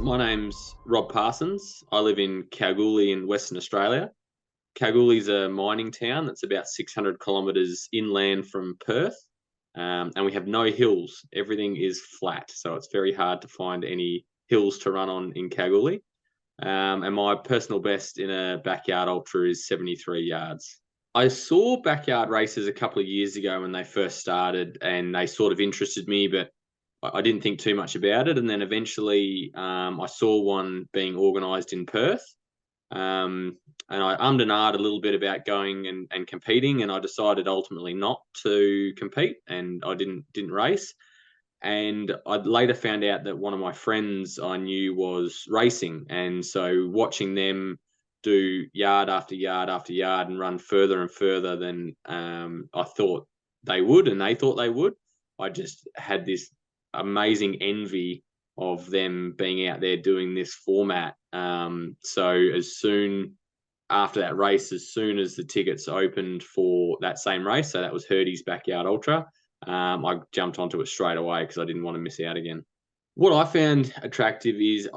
My name's Rob Parsons. I live in Kalgoorlie in Western Australia. Kalgoorlie's a mining town that's about 600 kilometres inland from Perth, and we have no hills. Everything is flat, so it's very hard to find any hills to run on in Kalgoorlie. And my personal best in a backyard ultra is 73 yards. I saw backyard races a couple of years ago when they first started, and they sort of interested me, but I didn't think too much about it. And then eventually, I saw one being organised in Perth, and I ummed and ahed a little bit about going and competing, and I decided ultimately not to compete, and I didn't race. And I later found out that one of my friends I knew was racing, and so watching them do yard after yard after yard and run further and further than I thought they would, and they thought they would. I just had this amazing envy of them being out there doing this format. So as soon after that race, as soon as the tickets opened for that same race, so that was Hurdy's Backyard Ultra, I jumped onto it straight away because I didn't want to miss out again. What I found attractive is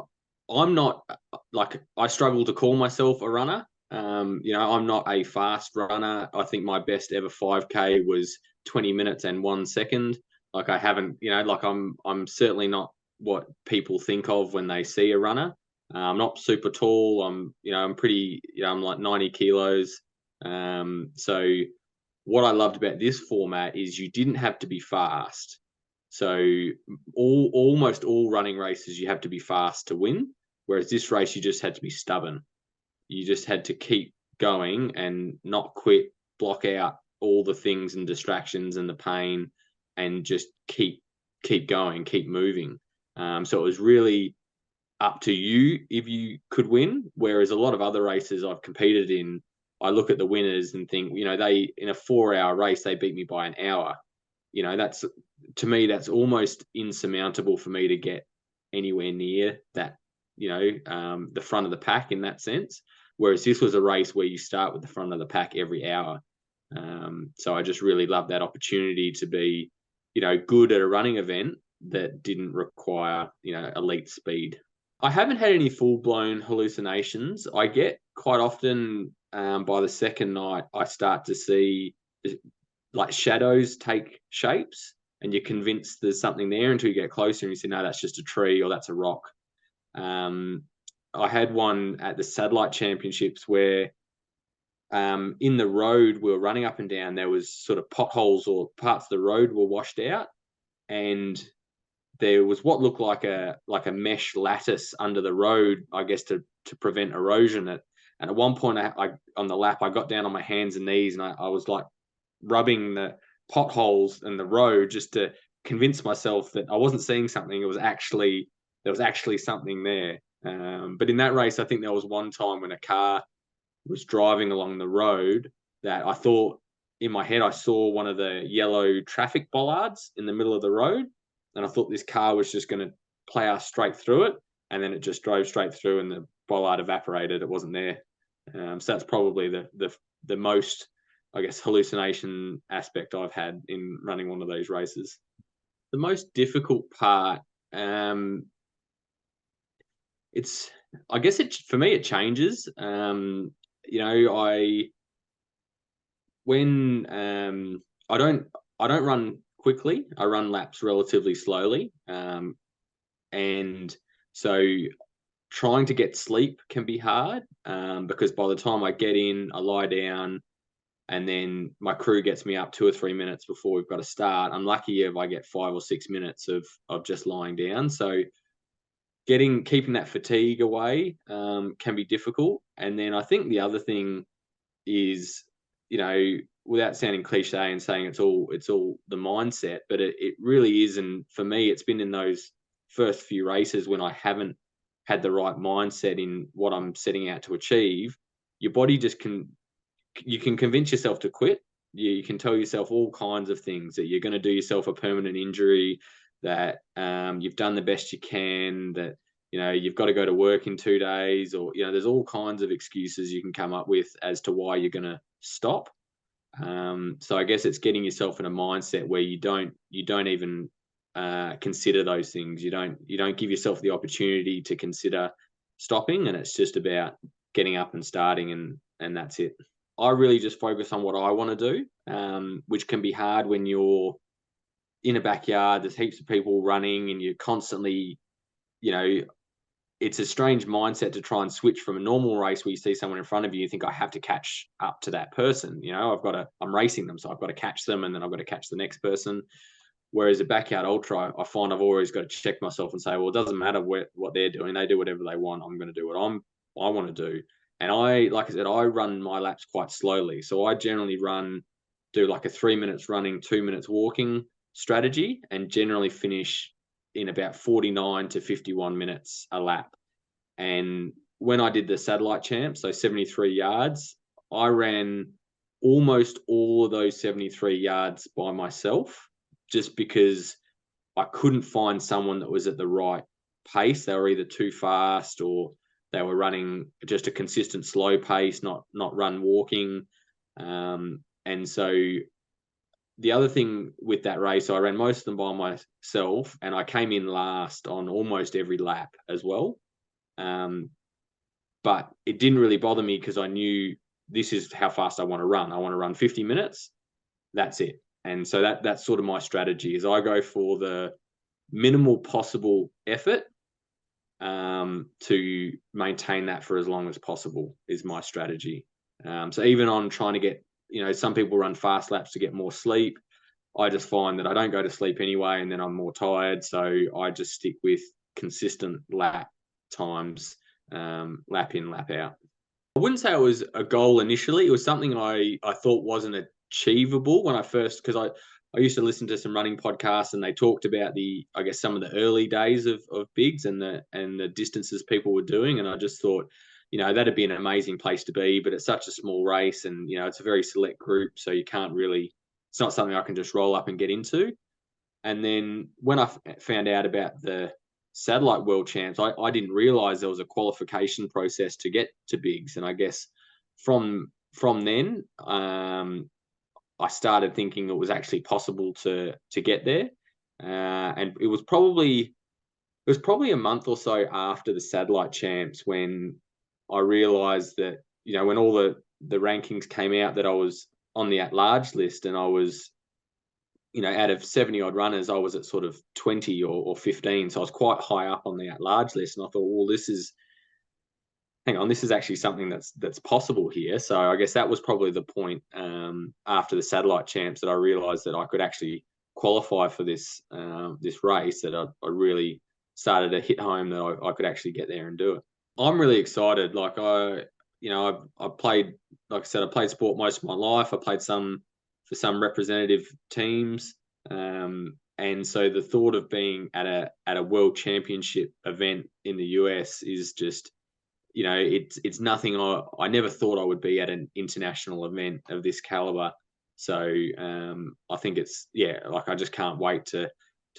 I'm not like I struggle to call myself a runner. I'm not a fast runner. I think my best ever 5K was 20 minutes and 1 second. Like I haven't, like I'm certainly not what people think of when they see a runner. I'm not super tall. I'm pretty, I'm like 90 kilos. So what I loved about this format is you didn't have to be fast. So almost all running races you have to be fast to win, whereas this race you just had to be stubborn. You just had to keep going and not quit, block out all the things and distractions and the pain, and just keep going, keep moving. So it was really up to you if you could win. Whereas a lot of other races I've competed in, I look at the winners and think, they in a 4 hour race they beat me by an hour. That's to me that's almost insurmountable for me to get anywhere near that. The front of the pack in that sense. Whereas this was a race where you start with the front of the pack every hour. So I just really love that opportunity to be, good at a running event that didn't require, elite speed. I haven't had any full blown hallucinations. I get quite often by the second night, I start to see like shadows take shapes, and you're convinced there's something there until you get closer and you say, no, that's just a tree or that's a rock. Um, I had one at the Satellite Championships where in the road we were running up and down, there was sort of potholes or parts of the road were washed out, and there was what looked like a mesh lattice under the road, I guess, to prevent erosion. And at one point, I on the lap, I got down on my hands and knees, and I was like rubbing the potholes in the road just to convince myself that I wasn't seeing something. There was actually something there. But in that race, I think there was one time when a car was driving along the road that I thought in my head I saw one of the yellow traffic bollards in the middle of the road, and I thought this car was just going to plow straight through it, and then it just drove straight through, and the bollard evaporated. It wasn't there. So that's probably the most, I guess, hallucination aspect I've had in running one of those races. The most difficult part, it's I guess it for me it changes. I when I don't run quickly. I run laps relatively slowly, and so trying to get sleep can be hard because by the time I get in, I lie down, and then my crew gets me up 2 or 3 minutes before we've got to start. I'm lucky if I get 5 or 6 minutes of just lying down. So keeping that fatigue away can be difficult. And then I think the other thing is, without sounding cliche and saying it's all the mindset, but it really is. And for me, it's been in those first few races when I haven't had the right mindset in what I'm setting out to achieve. Your body you can convince yourself to quit. You can tell yourself all kinds of things, that you're going to do yourself a permanent injury, that you've done the best you can, that you've got to go to work in 2 days, or there's all kinds of excuses you can come up with as to why you're going to stop. So I guess it's getting yourself in a mindset where you don't even consider those things. You don't give yourself the opportunity to consider stopping, and it's just about getting up and starting, and that's it. I really just focus on what I want to do, which can be hard when you're in a backyard. There's heaps of people running, and you're constantly, it's a strange mindset to try and switch from a normal race where you see someone in front of you, you think I have to catch up to that person. I'm racing them, so I've got to catch them, and then I've got to catch the next person. Whereas a backyard ultra, I find I've always got to check myself and say, well, it doesn't matter what they're doing. They do whatever they want. I'm going to do what I want to do. And like I said, I run my laps quite slowly. So I generally do like a 3 minutes running, 2 minutes walking strategy, and generally finish in about 49 to 51 minutes a lap. And when I did the satellite champs, so 73 yards, I ran almost all of those 73 yards by myself, just because I couldn't find someone that was at the right pace. They were either too fast, or they were running just a consistent slow pace, not run walking. And so the other thing with that race, I ran most of them by myself, and I came in last on almost every lap as well. But it didn't really bother me, because I knew this is how fast I want to run. I want to run 50 minutes. That's it. And so that's sort of my strategy, is I go for the minimal possible effort to maintain that for as long as possible is my strategy. So even on trying to get, some people run fast laps to get more sleep. I just find that I don't go to sleep anyway, and then I'm more tired. So I just stick with consistent lap times, lap in, lap out. I wouldn't say it was a goal initially. It was something I thought wasn't achievable when I first, because I used to listen to some running podcasts, and they talked about some of the early days of bigs and the distances people were doing. And I just thought, that'd be an amazing place to be, but it's such a small race, and, it's a very select group. So you can't really, it's not something I can just roll up and get into. And then when I found out about the satellite world champs, I didn't realize there was a qualification process to get to bigs. And I guess from then, I started thinking it was actually possible to get there. And it was probably a month or so after the satellite champs when I realized that, when all the rankings came out, that I was on the at-large list, and I was, out of 70 odd runners, I was at sort of 20 or 15. So I was quite high up on the at-large list. And I thought, well, this is actually something that's possible here. So I guess that was probably the point after the satellite champs that I realized that I could actually qualify for this race, that I really started to hit home that I could actually get there and do it. I'm really excited. Like I played, like I said, I played sport most of my life. I played for some representative teams. And so the thought of being at a world championship event in the US is just, it's nothing I never thought I would be at an international event of this caliber. So I think it's, I just can't wait to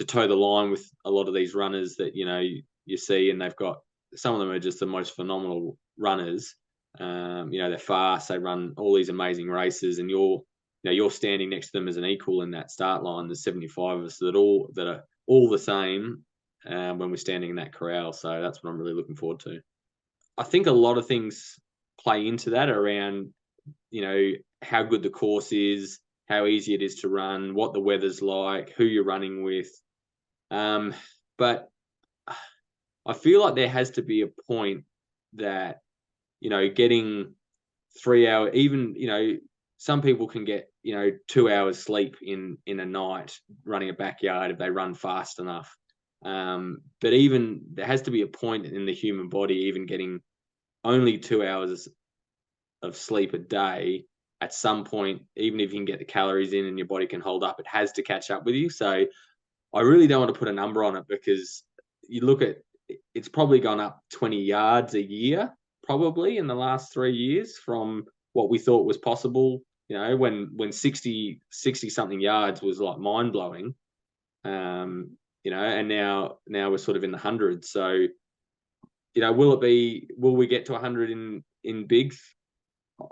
toe the line with a lot of these runners that, you see, and they've got, some of them are just the most phenomenal runners. They're fast, they run all these amazing races, and you're standing next to them as an equal in that start line. There's 75 of us that are all the same when we're standing in that corral. So that's what I'm really looking forward to. I think a lot of things play into that around, how good the course is, how easy it is to run, what the weather's like, who you're running with. But I feel like there has to be a point that, getting 3 hours, even, some people can get, 2 hours sleep in a night running a backyard if they run fast enough. But even there has to be a point in the human body, even getting only 2 hours of sleep a day, at some point, even if you can get the calories in and your body can hold up, it has to catch up with you. So I really don't want to put a number on it, because you look at, it's probably gone up 20 yards a year, probably in the last 3 years from what we thought was possible. When 60 something yards was like mind blowing, and now we're sort of in the hundreds. So, will we get to 100 in bigs?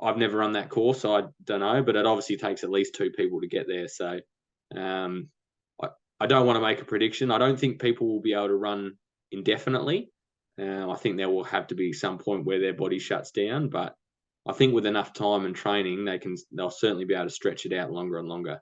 I've never run that course, so I don't know, but it obviously takes at least two people to get there. So, I don't want to make a prediction. I don't think people will be able to run indefinitely. I think there will have to be some point where their body shuts down, but I think with enough time and training, they'll certainly be able to stretch it out longer and longer.